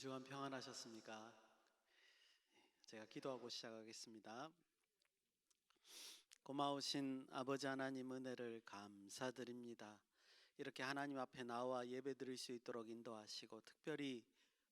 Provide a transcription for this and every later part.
주간 평안하셨습니까? 제가 기도하고 시작하겠습니다. 고마우신 아버지 하나님 은혜를 감사드립니다. 이렇게 하나님 앞에 나와 예배드릴 수 있도록 인도하시고 특별히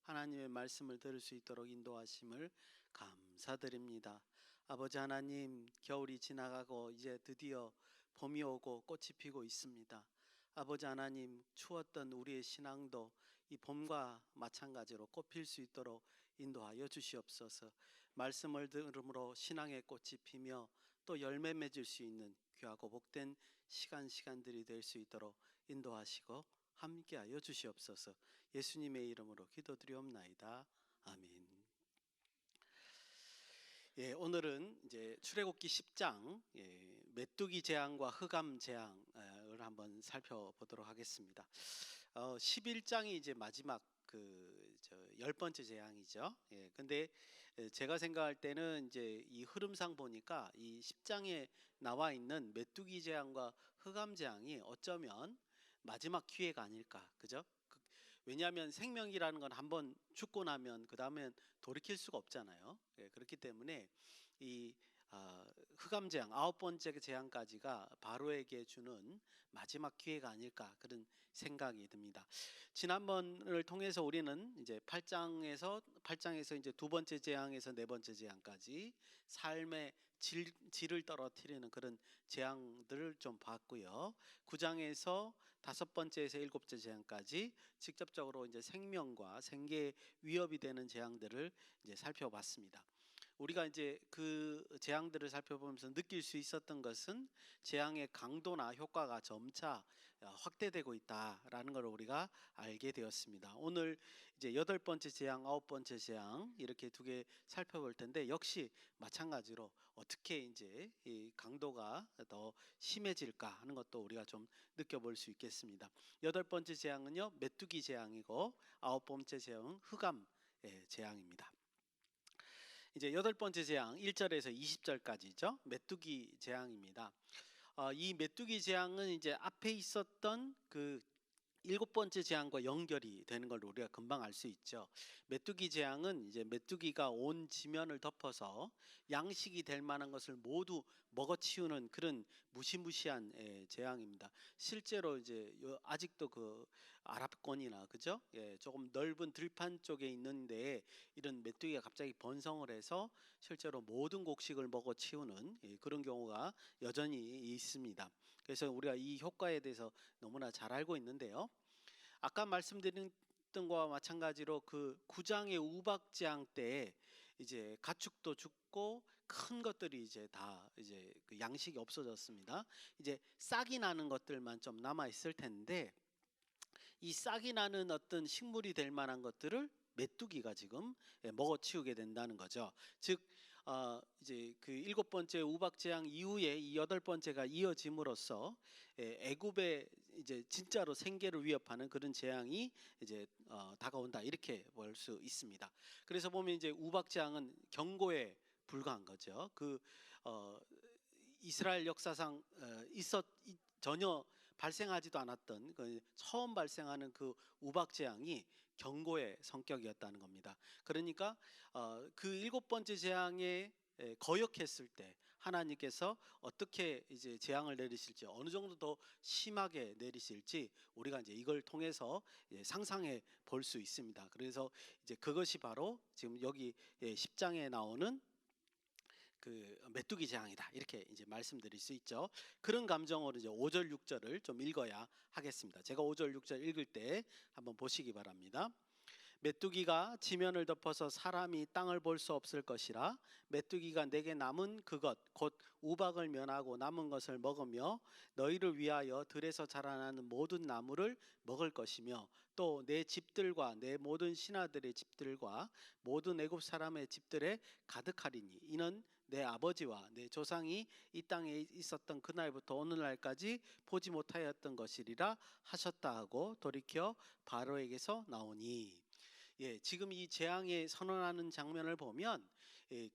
하나님의 말씀을 들을 수 있도록 인도하심을 감사드립니다. 아버지 하나님, 겨울이 지나가고 이제 드디어 봄이 오고 꽃이 피고 있습니다. 아버지 하나님, 추웠던 우리의 신앙도 이 봄과 마찬가지로 꽃필 수 있도록 인도하여 주시옵소서. 말씀을 들음으로 신앙의 꽃이 피며 또 열매 맺을 수 있는 귀하고 복된 시간들이 될 수 있도록 인도하시고 함께하여 주시옵소서. 예수님의 이름으로 기도드리옵나이다. 아멘. 오늘은 이제 출애굽기 10장 메뚜기 재앙과 흑암 재앙을 한번 살펴보도록 하겠습니다. 11장이 이제 마지막 열 번째 재앙이죠. 근데 제가 생각할 때는 이제 이 흐름상 보니까 이 10장에 나와 있는 메뚜기 재앙과 흑암 재앙이 어쩌면 마지막 기회가 아닐까, 그죠? 왜냐하면 생명이라는 건 한번 죽고 나면 그 다음엔 돌이킬 수가 없잖아요. 그렇기 때문에 이 흑암 재앙, 9번째 재앙까지가 바로에게 주는 마지막 기회가 아닐까, 그런 생각이 듭니다. 지난번을 통해서 우리는 이제 8장에서 이제 두 번째 재앙에서 네 번째 재앙까지 삶의 질을 떨어뜨리는 그런 재앙들을 좀 봤고요. 9장에서 다섯 번째에서 일곱째 재앙까지 직접적으로 이제 생명과 생계에 위협이 되는 재앙들을 이제 살펴봤습니다. 우리가 이제 그 재앙들을 살펴보면서 느낄 수 있었던 것은 재앙의 강도나 효과가 점차 확대되고 있다라는 걸 우리가 알게 되었습니다. 오늘 이제 여덟 번째 재앙, 아홉 번째 재앙 이렇게 두 개 살펴볼 텐데 역시 마찬가지로 어떻게 이제 이 강도가 더 심해질까 하는 것도 우리가 좀 느껴볼 수 있겠습니다. 여덟 번째 재앙은요 메뚜기 재앙이고 아홉 번째 재앙은 흑암 재앙입니다. 이제 여덟 번째 재앙 1절에서 20절까지죠. 메뚜기 재앙입니다. 이 메뚜기 재앙은 이제 앞에 있었던 그 일곱 번째 재앙과 연결이 되는 걸 우리가 금방 알 수 있죠. 메뚜기 재앙은 이제 메뚜기가 온 지면을 덮어서 양식이 될 만한 것을 모두 먹어치우는 그런 무시무시한 재앙입니다. 실제로 이제 아직도 그 아랍권이나 그죠? 조금 넓은 들판 쪽에 있는데 이런 메뚜기가 갑자기 번성을 해서 실제로 모든 곡식을 먹어치우는 그런 경우가 여전히 있습니다. 그래서 우리가 이 효과에 대해서 너무나 잘 알고 있는데요. 아까 말씀드린 것과 마찬가지로 그 9장의 우박재앙 때 이제 가축도 죽고 큰 것들이 이제 다 이제 그 양식이 없어졌습니다. 이제 싹이 나는 것들만 좀 남아 있을 텐데 이 싹이 나는 어떤 식물이 될 만한 것들을 메뚜기가 지금 먹어치우게 된다는 거죠. 즉 이제 그 일곱 번째 우박 재앙 이후에 이 여덟 번째가 이어짐으로써 애굽의 이제 진짜로 생계를 위협하는 그런 재앙이 이제 다가온다 이렇게 볼 수 있습니다. 그래서 보면 이제 우박 재앙은 경고에 불과한 거죠. 그 이스라엘 역사상 전혀 발생하지도 않았던 그 처음 발생하는 그 우박 재앙이 경고의 성격이었다는 겁니다. 그러니까 그 일곱 번째 재앙에 거역했을 때 하나님께서 어떻게 이제 재앙을 내리실지 어느 정도 더 심하게 내리실지 우리가 이제 이걸 통해서 상상해 볼 수 있습니다. 그래서 이제 그것이 바로 지금 여기 10장에 나오는 그 메뚜기 재앙이다 이렇게 이제 말씀드릴 수 있죠. 그런 감정으로 이제 5절 6절을 좀 읽어야 하겠습니다. 제가 5절 6절 읽을 때 한번 보시기 바랍니다. 메뚜기가 지면을 덮어서 사람이 땅을 볼 수 없을 것이라 메뚜기가 내게 남은 그것 곧 우박을 면하고 남은 것을 먹으며 너희를 위하여 들에서 자라나는 모든 나무를 먹을 것이며 또 내 집들과 내 모든 신하들의 집들과 모든 애굽 사람의 집들에 가득하리니 이는 내 아버지와 내 조상이 이 땅에 있었던 그날부터 오늘날까지 보지 못하였던 것이리라 하셨다 하고 돌이켜 바로에게서 나오니. 지금 이 재앙에 선언하는 장면을 보면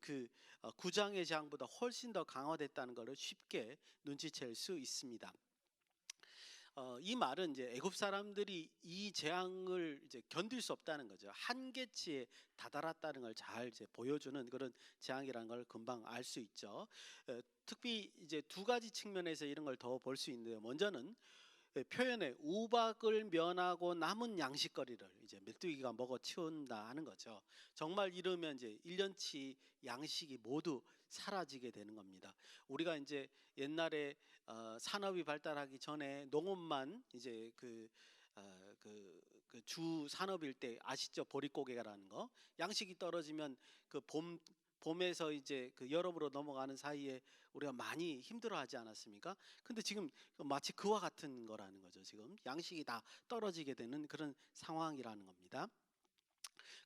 그 9장의 재앙보다 훨씬 더 강화됐다는 것을 쉽게 눈치챌 수 있습니다. 이 말은 이제 애굽 사람들이 이 재앙을 이제 견딜 수 없다는 거죠. 한계치에 다다랐다는 걸 잘 이제 보여주는 그런 재앙이라는 걸 금방 알 수 있죠. 특히 이제 두 가지 측면에서 이런 걸 더 볼 수 있는데요. 먼저는 표현에 우박을 면하고 남은 양식거리를 이제 메뚜기가 먹어 치운다 하는 거죠. 정말 이러면 이제 1년치 양식이 모두 사라지게 되는 겁니다. 우리가 이제 옛날에 산업이 발달하기 전에 농업만 이제 주 산업일 때 아시죠? 보릿고개라는 거. 양식이 떨어지면 그 봄에서 이제 그 여름으로 넘어가는 사이에 우리가 많이 힘들어하지 않았습니까? 근데 지금 마치 그와 같은 거라는 거죠. 지금 양식이 다 떨어지게 되는 그런 상황이라는 겁니다.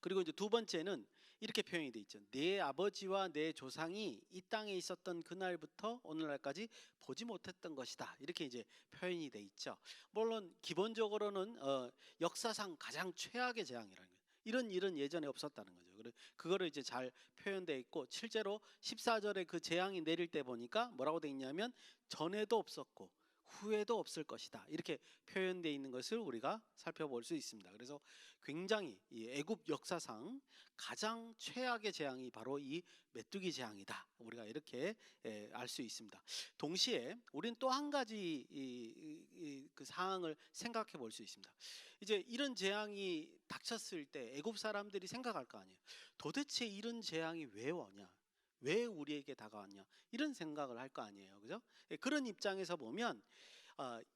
그리고 이제 두 번째는 이렇게 표현이 돼 있죠. 내 아버지와 내 조상이 이 땅에 있었던 그날부터 오늘날까지 보지 못했던 것이다. 이렇게 이제 표현이 돼 있죠. 물론 기본적으로는 역사상 가장 최악의 재앙이라는 거예요. 이런 일은 예전에 없었다는 거죠. 그거를 이제 잘 표현돼 있고 실제로 14절에 그 재앙이 내릴 때 보니까 뭐라고 돼 있냐면 전에도 없었고 후에도 없을 것이다. 이렇게 표현되어 있는 것을 우리가 살펴볼 수 있습니다. 그래서 굉장히 이 애굽 역사상 가장 최악의 재앙이 바로 이 메뚜기 재앙이다. 우리가 이렇게 알 수 있습니다. 동시에 우리는 또 한 가지 그 사항을 생각해 볼 수 있습니다. 이제 이런 재앙이 닥쳤을 때 애굽 사람들이 생각할 거 아니에요. 도대체 이런 재앙이 왜 오냐? 왜 우리에게 다가왔냐? 이런 생각을 할 거 아니에요. 그죠? 그런 입장에서 보면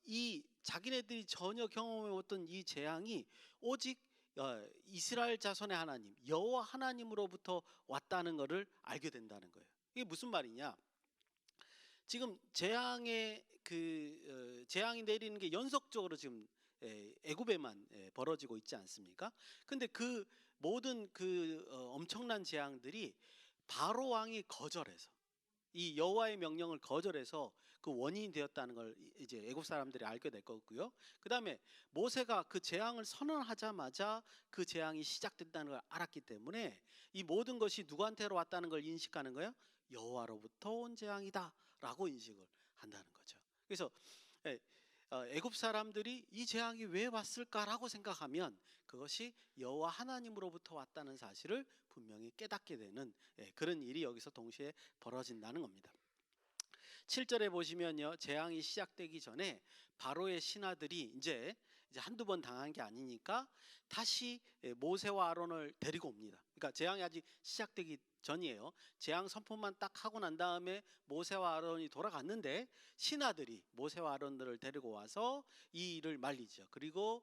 이 자기네들이 전혀 경험해 못했던 이 재앙이 오직 이스라엘 자손의 하나님 여호와 하나님으로부터 왔다는 것을 알게 된다는 거예요. 이게 무슨 말이냐? 지금 재앙이 내리는 게 연속적으로 지금 애굽에만 벌어지고 있지 않습니까? 근데 그 모든 엄청난 재앙들이 바로 왕이 거절해서 이 여호와의 명령을 거절해서 그 원인이 되었다는 걸 이제 애굽 사람들이 알게 될 거고요. 그다음에 모세가 그 재앙을 선언하자마자 그 재앙이 시작된다는 걸 알았기 때문에 이 모든 것이 누구한테로 왔다는 걸 인식하는 거예요. 여호와로부터 온 재앙이다라고 인식을 한다는 거죠. 그래서 애굽 사람들이 이 재앙이 왜 왔을까라고 생각하면 그것이 여호와 하나님으로부터 왔다는 사실을 분명히 깨닫게 되는 그런 일이 여기서 동시에 벌어진다는 겁니다. 7절에 보시면요. 재앙이 시작되기 전에 바로의 신하들이 이제 한두 번 당한 게 아니니까 다시 모세와 아론을 데리고 옵니다. 그러니까 재앙이 아직 시작되기 전이에요. 재앙 선포만 딱 하고 난 다음에 모세와 아론이 돌아갔는데 신하들이 모세와 아론들을 데리고 와서 이 일을 말리죠. 그리고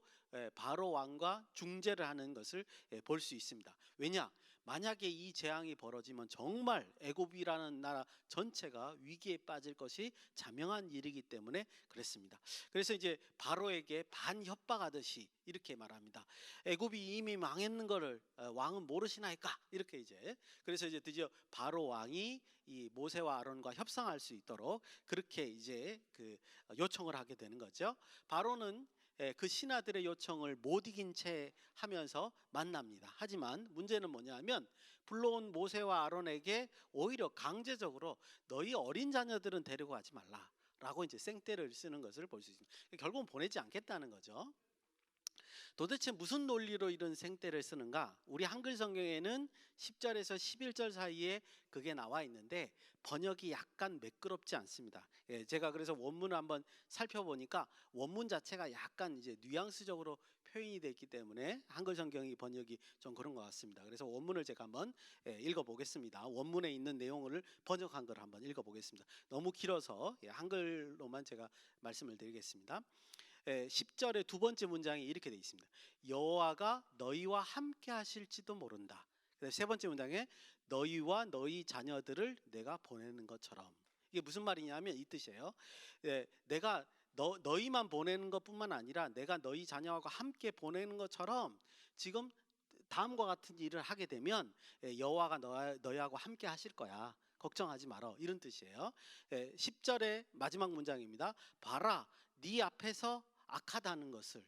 바로 왕과 중재를 하는 것을 볼 수 있습니다. 왜냐? 만약에 이 재앙이 벌어지면 정말 애굽이라는 나라 전체가 위기에 빠질 것이 자명한 일이기 때문에 그랬습니다. 그래서 이제 바로에게 반협박하듯이 이렇게 말합니다. 애굽이 이미 망했는 거를 왕은 모르시나이까? 이렇게 이제 그래서 이제 드디어 바로 왕이 이 모세와 아론과 협상할 수 있도록 그렇게 이제 요청을 하게 되는 거죠. 바로는 그 신하들의 요청을 못 이긴 채 하면서 만납니다. 하지만 문제는 뭐냐면 불러온 모세와 아론에게 오히려 강제적으로 너희 어린 자녀들은 데리고 가지 말라라고 이제 생떼를 쓰는 것을 볼 수 있습니다. 결국은 보내지 않겠다는 거죠. 도대체 무슨 논리로 이런 생떼를 쓰는가? 우리 한글 성경에는 10절에서 11절 사이에 그게 나와 있는데 번역이 약간 매끄럽지 않습니다. 제가 그래서 원문을 한번 살펴보니까 원문 자체가 약간 이제 뉘앙스적으로 표현이 되어 있기 때문에 한글 성경이 번역이 좀 그런 것 같습니다. 그래서 원문을 제가 한번 읽어보겠습니다. 원문에 있는 내용을 번역한 걸 한번 읽어보겠습니다. 너무 길어서 한글로만 제가 말씀을 드리겠습니다. 10절의 두 번째 문장이 이렇게 되어 있습니다. 여호와가 너희와 함께 하실지도 모른다. 세 번째 문장에 너희와 너희 자녀들을 내가 보내는 것처럼. 이게 무슨 말이냐면 이 뜻이에요. 내가 너희만 보내는 것뿐만 아니라 내가 너희 자녀하고 함께 보내는 것처럼 지금 다음과 같은 일을 하게 되면 여호와가 너희하고 함께 하실 거야. 걱정하지 말어. 이런 뜻이에요. 10절의 마지막 문장입니다. 봐라, 네 앞에서 악하다는 것을,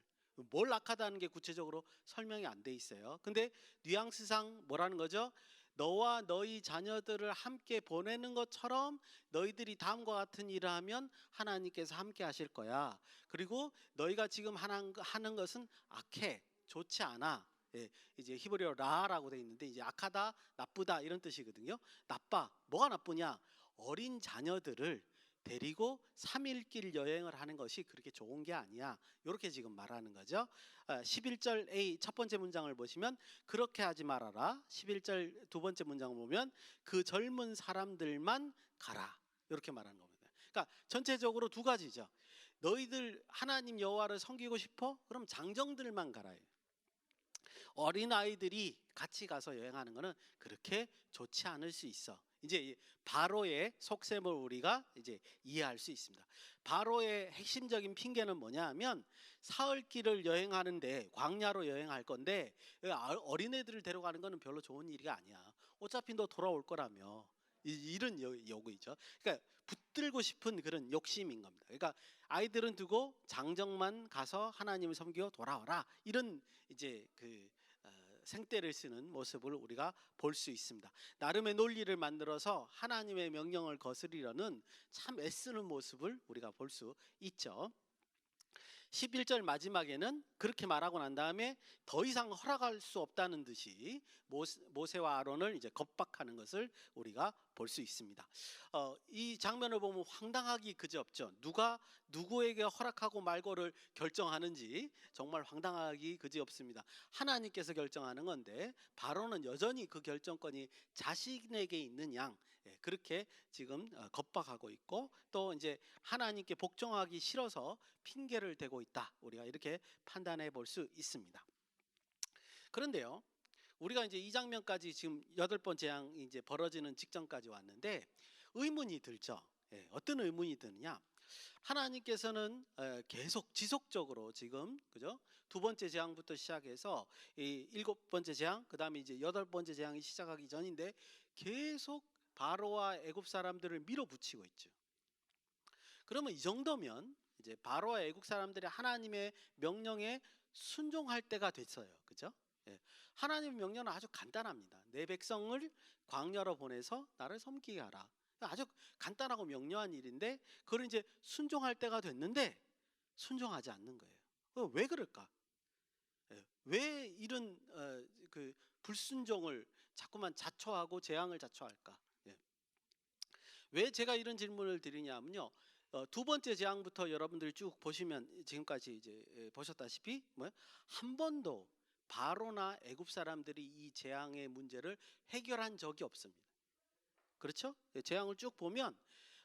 뭘 악하다는 게 구체적으로 설명이 안 돼 있어요. 근데 뉘앙스상 뭐라는 거죠? 너와 너희 자녀들을 함께 보내는 것처럼 너희들이 다음과 같은 일을 하면 하나님께서 함께 하실 거야. 그리고 너희가 지금 하는 것은 악해, 좋지 않아. 예, 이제 히브리어 라라고 돼 있는데 이제 악하다, 나쁘다 이런 뜻이거든요. 나빠. 뭐가 나쁘냐? 어린 자녀들을 데리고 3일길 여행을 하는 것이 그렇게 좋은 게 아니야. 이렇게 지금 말하는 거죠. 11절 A 첫 번째 문장을 보시면 그렇게 하지 말아라. 11절 두 번째 문장을 보면 그 젊은 사람들만 가라. 이렇게 말하는 겁니다. 그러니까 전체적으로 두 가지죠. 너희들 하나님 여호와를 섬기고 싶어? 그럼 장정들만 가라. 어린 아이들이 같이 가서 여행하는 것은 그렇게 좋지 않을 수 있어. 이제 바로의 속셈을 우리가 이제 이해할 수 있습니다. 바로의 핵심적인 핑계는 뭐냐하면 사흘길을 여행하는데 광야로 여행할 건데 어린애들을 데려가는 것은 별로 좋은 일이 아니야. 어차피 너 돌아올 거라며. 이런 요구이죠. 그러니까 붙들고 싶은 그런 욕심인 겁니다. 그러니까 아이들은 두고 장정만 가서 하나님을 섬기고 돌아와라. 이런 이제 생떼를 쓰는 모습을 우리가 볼 수 있습니다. 나름의 논리를 만들어서 하나님의 명령을 거스리려는 참 애쓰는 모습을 우리가 볼 수 있죠. 11절 마지막에는 그렇게 말하고 난 다음에 더 이상 허락할 수 없다는 듯이 모세와 아론을 이제 겁박하는 것을 우리가 볼 수 있습니다. 이 장면을 보면 황당하기 그지없죠. 누가 누구에게 허락하고 말고를 결정하는지 정말 황당하기 그지없습니다. 하나님께서 결정하는 건데 바로는 여전히 그 결정권이 자신에게 있는 양 그렇게 지금 겁박하고 있고 또 이제 하나님께 복종하기 싫어서 핑계를 대고 있다. 우리가 이렇게 판단해 볼 수 있습니다. 그런데요. 우리가 이제 이 장면까지 지금 8번째 재앙이 이제 벌어지는 직전까지 왔는데 의문이 들죠. 어떤 의문이 드느냐? 하나님께서는 계속 지속적으로 지금 그죠? 두 번째 재앙부터 시작해서 이 7번째 재앙, 그다음에 이제 8번째 재앙이 시작하기 전인데 계속 바로와 애굽 사람들을 밀어붙이고 있죠. 그러면 이 정도면 이제 바로와 애국 사람들이 하나님의 명령에 순종할 때가 됐어요. 그죠? 하나님의 명령은 아주 간단합니다. 내 백성을 광야로 보내서 나를 섬기게 하라. 아주 간단하고 명료한 일인데 그걸 이제 순종할 때가 됐는데 순종하지 않는 거예요. 왜 그럴까? 왜 이런 불순종을 자꾸만 자초하고 재앙을 자초할까? 왜 제가 이런 질문을 드리냐면요. 두 번째 재앙부터 여러분들이 쭉 보시면 지금까지 이제 보셨다시피 한 번도 바로나 애굽 사람들이 이 재앙의 문제를 해결한 적이 없습니다. 그렇죠? 재앙을 쭉 보면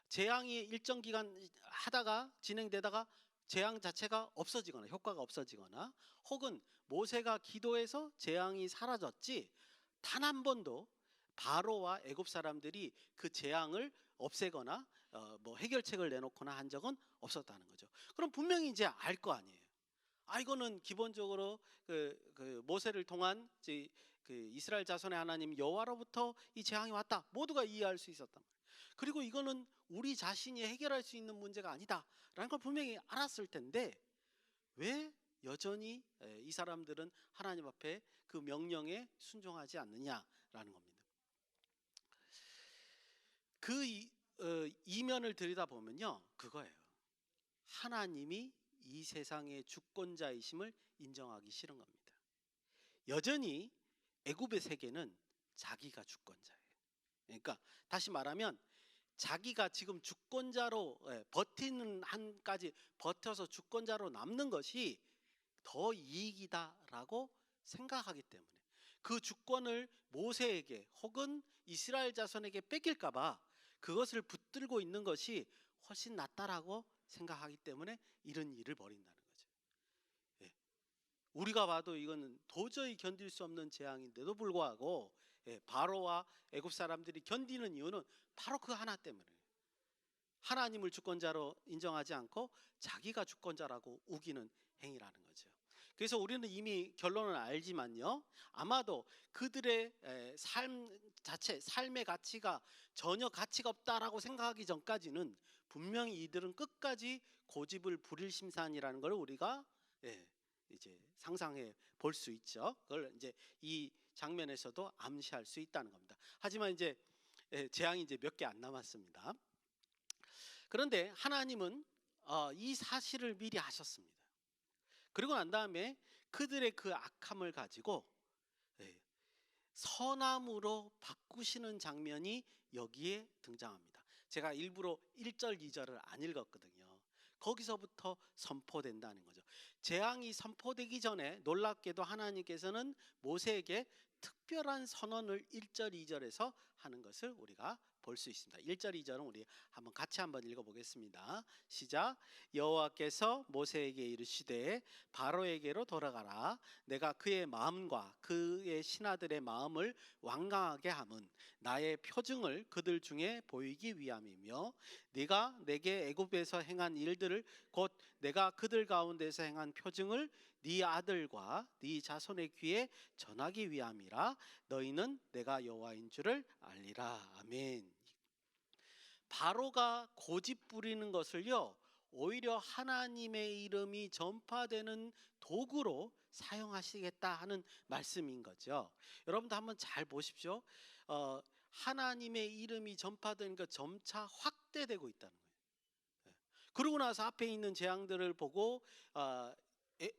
재앙이 일정 기간 하다가 진행되다가 재앙 자체가 없어지거나 효과가 없어지거나 혹은 모세가 기도해서 재앙이 사라졌지 단 한 번도 바로와 애굽 사람들이 그 재앙을 없애거나 해결책을 내놓거나 한 적은 없었다는 거죠. 그럼 분명히 이제 알 거 아니에요. 이거는 기본적으로 모세를 통한 이스라엘 자손의 하나님 여호와로부터 이 재앙이 왔다. 모두가 이해할 수 있었단 말이에요. 그리고 이거는 우리 자신이 해결할 수 있는 문제가 아니다라는 걸 분명히 알았을 텐데 왜 여전히 이 사람들은 하나님 앞에 그 명령에 순종하지 않느냐라는 겁니다. 이면을 들여다보면요. 그거예요. 하나님이 이 세상의 주권자이심을 인정하기 싫은 겁니다. 여전히 애굽의 세계는 자기가 주권자예요. 그러니까 다시 말하면 자기가 지금 주권자로 버티는 한까지 버텨서 주권자로 남는 것이 더 이익이다라고 생각하기 때문에 그 주권을 모세에게 혹은 이스라엘 자손에게 뺏길까 봐 그것을 붙들고 있는 것이 훨씬 낫다라고 생각하기 때문에 이런 일을 벌인다는 거죠. 우리가 봐도 이거는 도저히 견딜 수 없는 재앙인데도 불구하고 바로와 애굽 사람들이 견디는 이유는 바로 그 하나 때문에 하나님을 주권자로 인정하지 않고 자기가 주권자라고 우기는 행위라는 거죠. 그래서 우리는 이미 결론을 알지만요. 아마도 그들의 삶의 가치가 전혀 가치가 없다라고 생각하기 전까지는 분명히 이들은 끝까지 고집을 부릴 심산이라는 걸 우리가 이제 상상해 볼 수 있죠. 그걸 이제 이 장면에서도 암시할 수 있다는 겁니다. 하지만 이제 재앙이 이제 몇 개 안 남았습니다. 그런데 하나님은 이 사실을 미리 아셨습니다. 그리고 난 다음에 그들의 그 악함을 가지고 선함으로 바꾸시는 장면이 여기에 등장합니다. 제가 일부러 1절, 2절을 안 읽었거든요. 거기서부터 선포된다는 거죠. 재앙이 선포되기 전에 놀랍게도 하나님께서는 모세에게 특별한 선언을 1절, 2절에서 하는 것을 우리가 볼 수 있습니다. 1절, 2절은 우리 같이 한번 읽어보겠습니다. 시작. 여호와께서 모세에게 이르시되 바로에게로 돌아가라. 내가 그의 마음과 그의 신하들의 마음을 완강하게 함은 나의 표징을 그들 중에 보이기 위함이며 네가 내게 애굽에서 행한 일들을 곧 내가 그들 가운데서 행한 표징을 네 아들과 네 자손의 귀에 전하기 위함이라. 너희는 내가 여호와인 줄을 알리라. 아멘. 바로가 고집 부리는 것을요, 오히려 하나님의 이름이 전파되는 도구로 사용하시겠다 하는 말씀인 거죠. 여러분도 한번 잘 보십시오. 하나님의 이름이 전파되는 것 점차 확대되고 있다는 거예요. 그러고 나서 앞에 있는 재앙들을 보고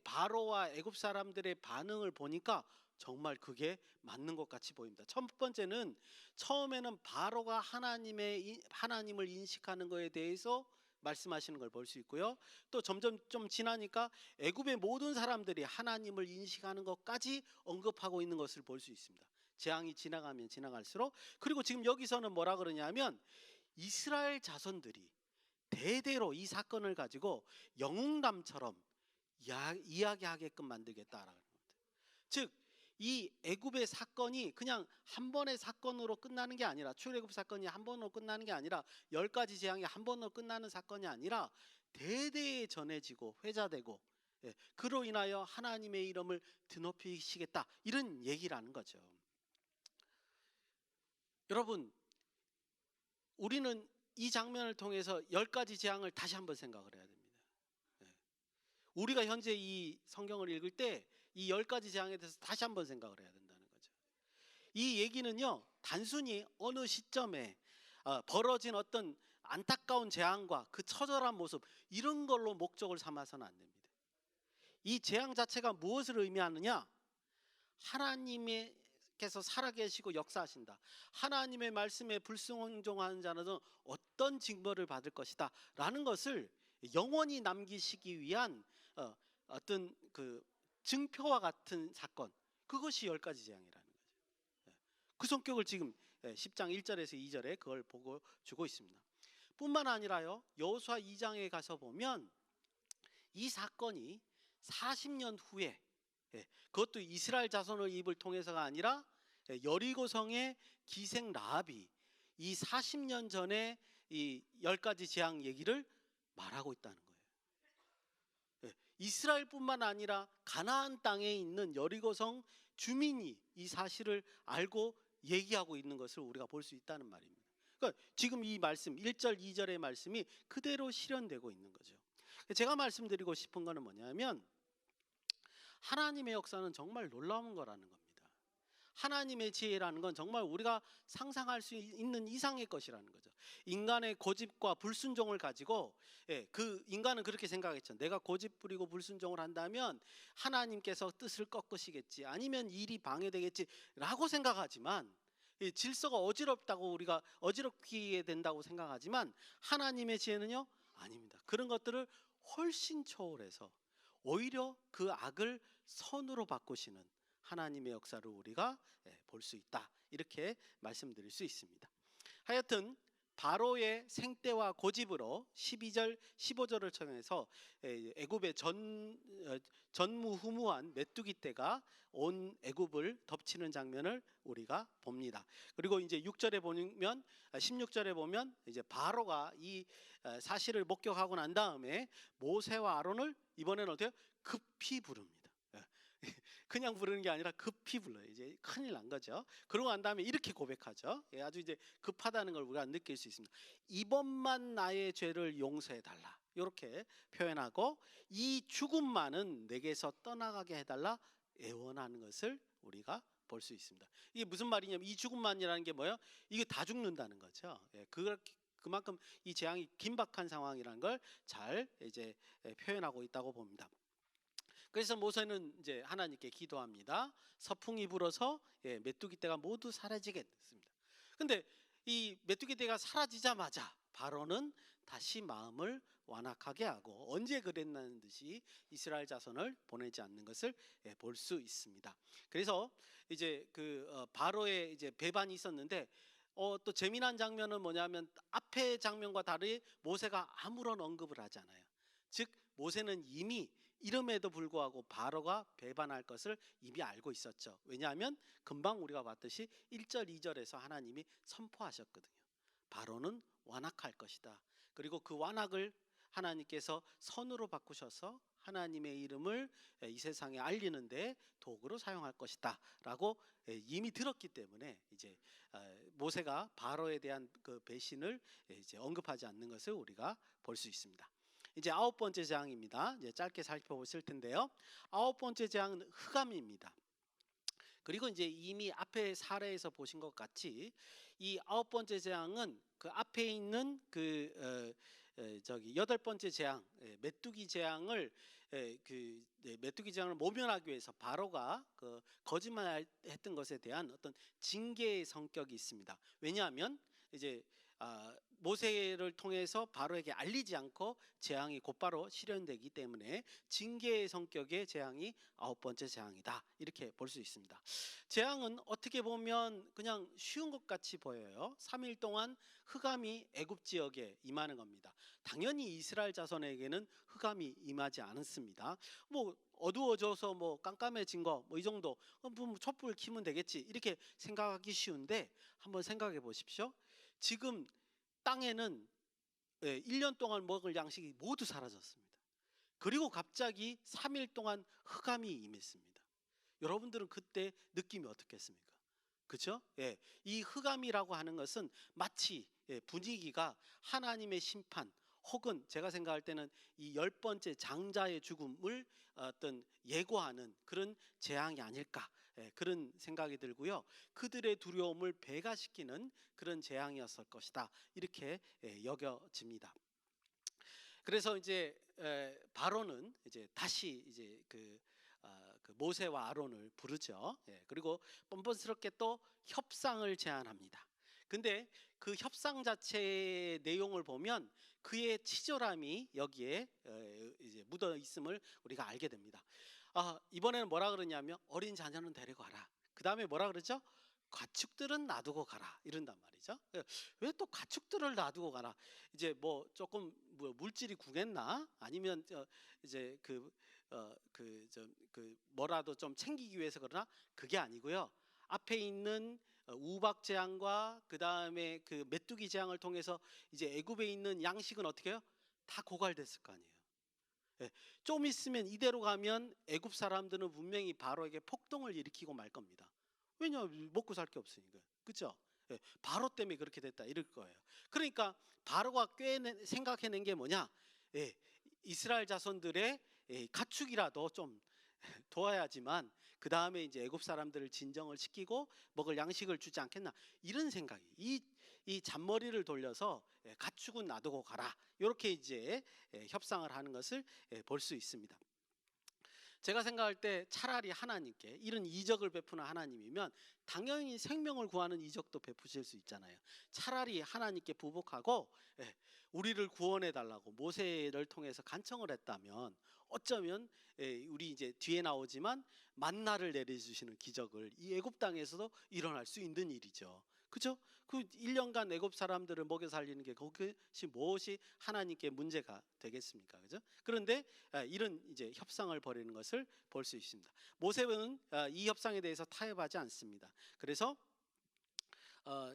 바로와 애굽 사람들의 반응을 보니까 정말 그게 맞는 것 같이 보입니다. 첫 번째는 처음에는 바로가 하나님을 인식하는 것에 대해서 말씀하시는 걸 볼 수 있고요. 또 점점 좀 지나니까 애굽의 모든 사람들이 하나님을 인식하는 것까지 언급하고 있는 것을 볼 수 있습니다. 재앙이 지나가면 지나갈수록. 그리고 지금 여기서는 뭐라 그러냐면 이스라엘 자손들이 대대로 이 사건을 가지고 영웅담처럼 이야기하게끔 만들겠다라는 겁니다. 즉 이 애굽의 사건이 그냥 한 번의 사건으로 끝나는 게 아니라, 출애굽 사건이 한 번으로 끝나는 게 아니라, 10가지 재앙이 한 번으로 끝나는 사건이 아니라 대대에 전해지고 회자되고, 그로 인하여 하나님의 이름을 드높이시겠다, 이런 얘기라는 거죠. 여러분, 우리는 이 장면을 통해서 10가지 재앙을 다시 한번 생각을 해야 됩니다. 우리가 현재 이 성경을 읽을 때 이 10가지 재앙에 대해서 다시 한번 생각을 해야 된다는 거죠. 이 얘기는요, 단순히 어느 시점에 벌어진 어떤 안타까운 재앙과 그 처절한 모습, 이런 걸로 목적을 삼아서는 안 됩니다. 이 재앙 자체가 무엇을 의미하느냐? 하나님께서 살아계시고 역사하신다, 하나님의 말씀에 불순종하는 자는 어떤 징벌을 받을 것이다 라는 것을 영원히 남기시기 위한 어떤 그 증표와 같은 사건, 그것이 10가지 재앙이라는 거죠. 그 성격을 지금 10장 1절에서 2절에 그걸 보고 주고 있습니다. 뿐만 아니라요, 여호수아 2장에 가서 보면 이 사건이 40년 후에, 그것도 이스라엘 자손의 입을 통해서가 아니라 여리고성의 기생 라합이 이 40년 전에 이 10가지 재앙 얘기를 말하고 있다는 거예요. 이스라엘뿐만 아니라 가나안 땅에 있는 여리고성 주민이 이 사실을 알고 얘기하고 있는 것을 우리가 볼 수 있다는 말입니다. 그러니까 지금 이 말씀 1절 2절의 말씀이 그대로 실현되고 있는 거죠. 제가 말씀드리고 싶은 것은 뭐냐면, 하나님의 역사는 정말 놀라운 거라는 겁니다. 하나님의 지혜라는 건 정말 우리가 상상할 수 있는 이상의 것이라는 거죠. 인간의 고집과 불순종을 가지고, 그 인간은 그렇게 생각했죠. 내가 고집 부리고 불순종을 한다면 하나님께서 뜻을 꺾으시겠지, 아니면 일이 방해되겠지 라고 생각하지만, 질서가 어지럽다고, 우리가 어지럽게 된다고 생각하지만, 하나님의 지혜는요, 아닙니다. 그런 것들을 훨씬 초월해서 오히려 그 악을 선으로 바꾸시는 하나님의 역사를 우리가 볼 수 있다, 이렇게 말씀드릴 수 있습니다. 하여튼 바로의 생떼와 고집으로 12절 15절을 통해서 애굽의 전무후무한 메뚜기 떼가 온 애굽을 덮치는 장면을 우리가 봅니다. 그리고 이제 6절에 보면, 16절에 보면 이제 바로가 이 사실을 목격하고 난 다음에 모세와 아론을 이번에는 어때요? 급히 부릅니다. 그냥 부르는 게 아니라 급히 불러요. 이제 큰일 난 거죠. 그러고 난 다음에 이렇게 고백하죠. 아주 이제 급하다는 걸 우리가 느낄 수 있습니다. 이번만 나의 죄를 용서해 달라, 이렇게 표현하고, 이 죽음만은 내게서 떠나가게 해달라 애원하는 것을 우리가 볼 수 있습니다. 이게 무슨 말이냐면 이 죽음만이라는 게 뭐예요? 이게 다 죽는다는 거죠. 그만큼 이 재앙이 긴박한 상황이라는 걸 잘 이제 표현하고 있다고 봅니다. 그래서 모세는 이제 하나님께 기도합니다. 서풍이 불어서 메뚜기 떼가 모두 사라지게 됐습니다. 근데 이 메뚜기 떼가 사라지자마자 바로는 다시 마음을 완악하게 하고 언제 그랬나는 듯이 이스라엘 자손을 보내지 않는 것을 볼 수 있습니다. 그래서 이제 바로의 이제 배반이 있었는데 또 재미난 장면은 뭐냐면 앞의 장면과 다르게 모세가 아무런 언급을 하지 않아요. 즉 모세는 이미 이름에도 불구하고 바로가 배반할 것을 이미 알고 있었죠. 왜냐하면 금방 우리가 봤듯이 1절 2절에서 하나님이 선포하셨거든요. 바로는 완악할 것이다. 그리고 그 완악을 하나님께서 선으로 바꾸셔서 하나님의 이름을 이 세상에 알리는데 도구로 사용할 것이다 라고 이미 들었기 때문에 이제 모세가 바로에 대한 그 배신을 이제 언급하지 않는 것을 우리가 볼 수 있습니다. 이제 9번째 재앙입니다. 이제 짧게 살펴보실 텐데요. 9번째 재앙은 흑암입니다. 그리고 이제 이미 앞에 사례에서 보신 것 같이 이 9번째 재앙은 그 앞에 있는 여덟 번째 재앙, 메뚜기 재앙을 메뚜기 재앙을 모면하기 위해서 바로가 거짓말했던 것에 대한 어떤 징계의 성격이 있습니다. 왜냐하면 이제 모세를 통해서 바로에게 알리지 않고 재앙이 곧바로 실현되기 때문에 징계의 성격의 재앙이 9번째 재앙이다 이렇게 볼 수 있습니다. 재앙은 어떻게 보면 그냥 쉬운 것 같이 보여요. 3일 동안 흑암이 애굽 지역에 임하는 겁니다. 당연히 이스라엘 자손에게는 흑암이 임하지 않았습니다. 뭐 어두워져서 뭐 깜깜해진 거 뭐 이 정도 뭐 촛불 켜면 되겠지 이렇게 생각하기 쉬운데 한번 생각해 보십시오. 지금 땅에는 1년 동안 먹을 양식이 모두 사라졌습니다. 그리고 갑자기 3일 동안 흑암이 임했습니다. 여러분들은 그때 느낌이 어떻겠습니까? 그렇죠? 이 흑암이라고 하는 것은 마치 분위기가 하나님의 심판 혹은 제가 생각할 때는 이 10번째 장자의 죽음을 어떤 예고하는 그런 재앙이 아닐까 그런 생각이 들고요. 그들의 두려움을 배가시키는 그런 재앙이었을 것이다 이렇게 여겨집니다. 그래서 이제 바로는 이제 다시 이제 그 모세와 아론을 부르죠. 그리고 뻔뻔스럽게 또 협상을 제안합니다. 근데 그 협상 자체의 내용을 보면 그의 치졸함이 여기에 이제 묻어 있음을 우리가 알게 됩니다. 이번에는 뭐라 그러냐면 어린 자녀는 데리고 가라. 그 다음에 뭐라 그러죠? 가축들은 놔두고 가라 이런단 말이죠. 왜 또 가축들을 놔두고 가나? 이제 뭐 조금 물질이 궁했나? 아니면 이제 뭐라도 좀 챙기기 위해서 그러나? 그게 아니고요. 앞에 있는 우박 재앙과 그 다음에 그 메뚜기 재앙을 통해서 이제 애굽에 있는 양식은 어떻게 해요? 다 고갈됐을 거 아니에요. 좀 있으면 이대로 가면 애굽 사람들은 분명히 바로에게 폭동을 일으키고 말 겁니다. 왜냐 먹고 살 게 없으니까. 그렇죠? 바로 때문에 그렇게 됐다 이럴 거예요. 그러니까 바로가 생각해낸 게 뭐냐? 이스라엘 자손들의 가축이라도 좀 도와야지만 그 다음에 이제 애굽 사람들을 진정을 시키고 먹을 양식을 주지 않겠나 이런 생각이 이 잔머리를 돌려서 가축은 놔두고 가라 이렇게 이제 협상을 하는 것을 볼 수 있습니다. 제가 생각할 때 차라리 하나님께 이런 이적을 베푸는 하나님이면 당연히 생명을 구하는 이적도 베푸실 수 있잖아요. 차라리 하나님께 부복하고 우리를 구원해 달라고 모세를 통해서 간청을 했다면 어쩌면 우리 이제 뒤에 나오지만 만나를 내려주시는 기적을 이 애굽 땅에서도 일어날 수 있는 일이죠. 그죠? 그 1년간 애굽 사람들을 먹여 살리는 게 그것이 무엇이 하나님께 문제가 되겠습니까? 그죠? 그런데 이런 이제 협상을 벌이는 것을 볼 수 있습니다. 모세는 이 협상에 대해서 타협하지 않습니다. 그래서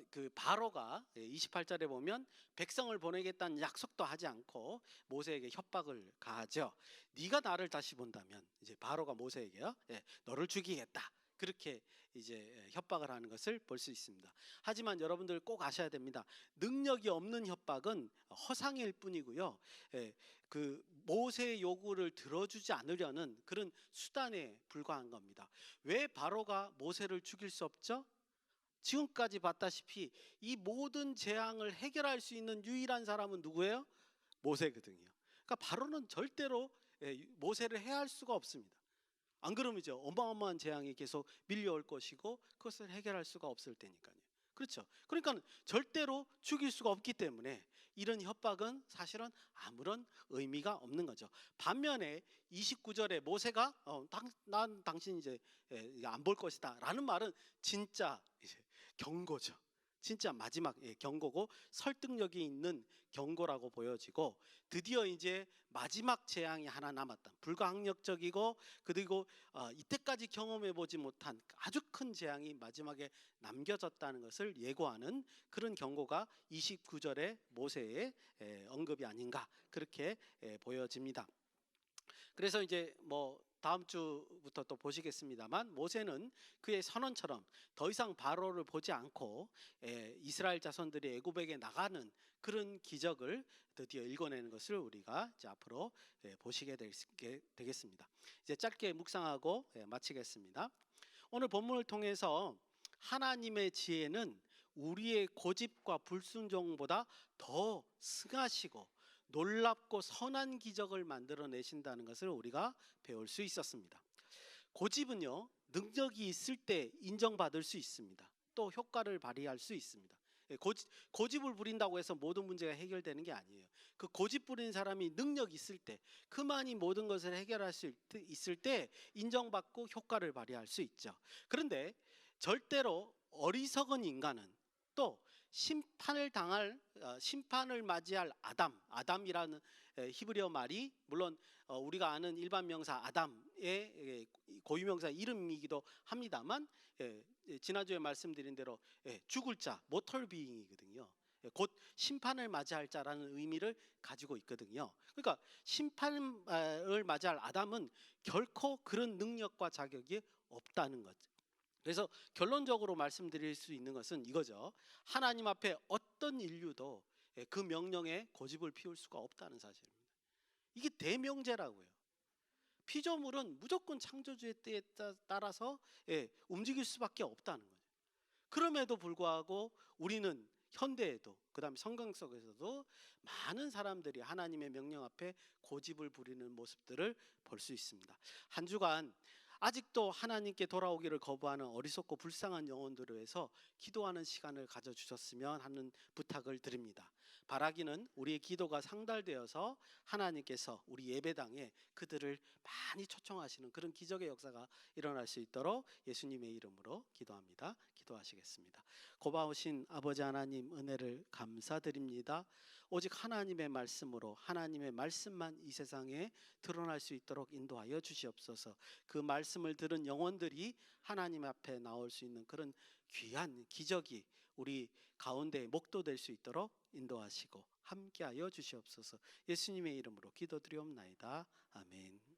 그 바로가 28절에 보면 백성을 보내겠다는 약속도 하지 않고 모세에게 협박을 가하죠. 네가 나를 다시 본다면 이제 바로가 모세에게요. 너를 죽이겠다. 그렇게 이제 협박을 하는 것을 볼 수 있습니다. 하지만 여러분들 꼭 아셔야 됩니다. 능력이 없는 협박은 허상일 뿐이고요. 그 모세의 요구를 들어주지 않으려는 그런 수단에 불과한 겁니다. 왜 바로가 모세를 죽일 수 없죠? 지금까지 봤다시피 이 모든 재앙을 해결할 수 있는 유일한 사람은 누구예요? 모세거든요. 그러니까 바로는 절대로 모세를 해할 수가 없습니다. 안 그러면 이제 어마어마한 재앙이 계속 밀려올 것이고 그것을 해결할 수가 없을 테니까요. 그렇죠. 그러니까 절대로 죽일 수가 없기 때문에 이런 협박은 사실은 아무런 의미가 없는 거죠. 반면에 29절에 모세가 난 당신 이제 안 볼 것이다라는 말은 진짜 이제 경고죠. 진짜 마지막 경고고 설득력이 있는 경고라고 보여지고, 드디어 이제 마지막 재앙이 하나 남았다. 불가항력적이고 그리고 이때까지 경험해 보지 못한 아주 큰 재앙이 마지막에 남겨졌다는 것을 예고하는 그런 경고가 29절의 모세의 언급이 아닌가 그렇게 보여집니다. 그래서 이제 뭐 다음 주부터 또 보시겠습니다만, 모세는 그의 선언처럼 더 이상 바로를 보지 않고 이스라엘 자손들이 애굽에게 나가는 그런 기적을 드디어 읽어내는 것을 우리가 이제 앞으로 보시게 되겠습니다. 이제 짧게 묵상하고 마치겠습니다. 오늘 본문을 통해서 하나님의 지혜는 우리의 고집과 불순종보다 더 승하시고 놀랍고 선한 기적을 만들어내신다는 것을 우리가 배울 수 있었습니다. 고집은요, 능력이 있을 때 인정받을 수 있습니다. 또 효과를 발휘할 수 있습니다. 고집을 부린다고 해서 모든 문제가 해결되는 게 아니에요. 그 고집 부린 사람이 능력이 있을 때, 그만이 모든 것을 해결할 수 있을 때 인정받고 효과를 발휘할 수 있죠. 그런데 절대로 어리석은 인간은 또 심판을 맞이할 아담이라는 히브리어 말이 물론 우리가 아는 일반 명사 아담의 고유명사 이름이기도 합니다만, 지난주에 말씀드린 대로 죽을 자, 모털 비잉이거든요. 곧 심판을 맞이할 자라는 의미를 가지고 있거든요. 그러니까 심판을 맞이할 아담은 결코 그런 능력과 자격이 없다는 것. 그래서 결론적으로 말씀드릴 수 있는 것은 이거죠. 하나님 앞에 어떤 인류도 그 명령에 고집을 피울 수가 없다는 사실입니다. 이게 대명제라고요. 피조물은 무조건 창조주의 때에 따라서 움직일 수밖에 없다는 거죠. 그럼에도 불구하고 우리는 현대에도, 그다음 성경 속에서도 많은 사람들이 하나님의 명령 앞에 고집을 부리는 모습들을 볼 수 있습니다. 한 주간 아직도 하나님께 돌아오기를 거부하는 어리석고 불쌍한 영혼들을 위해서 기도하는 시간을 가져주셨으면 하는 부탁을 드립니다. 바라기는 우리의 기도가 상달되어서 하나님께서 우리 예배당에 그들을 많이 초청하시는 그런 기적의 역사가 일어날 수 있도록 예수님의 이름으로 기도합니다. 기도하시겠습니다. 고마우신 아버지 하나님, 은혜를 감사드립니다. 오직 하나님의 말씀으로, 하나님의 말씀만 이 세상에 드러날 수 있도록 인도하여 주시옵소서. 그 말씀을 들은 영혼들이 하나님 앞에 나올 수 있는 그런 귀한 기적이 우리 가운데 목도될 수 있도록 인도하시고 함께하여 주시옵소서. 예수님의 이름으로 기도드리옵나이다. 아멘.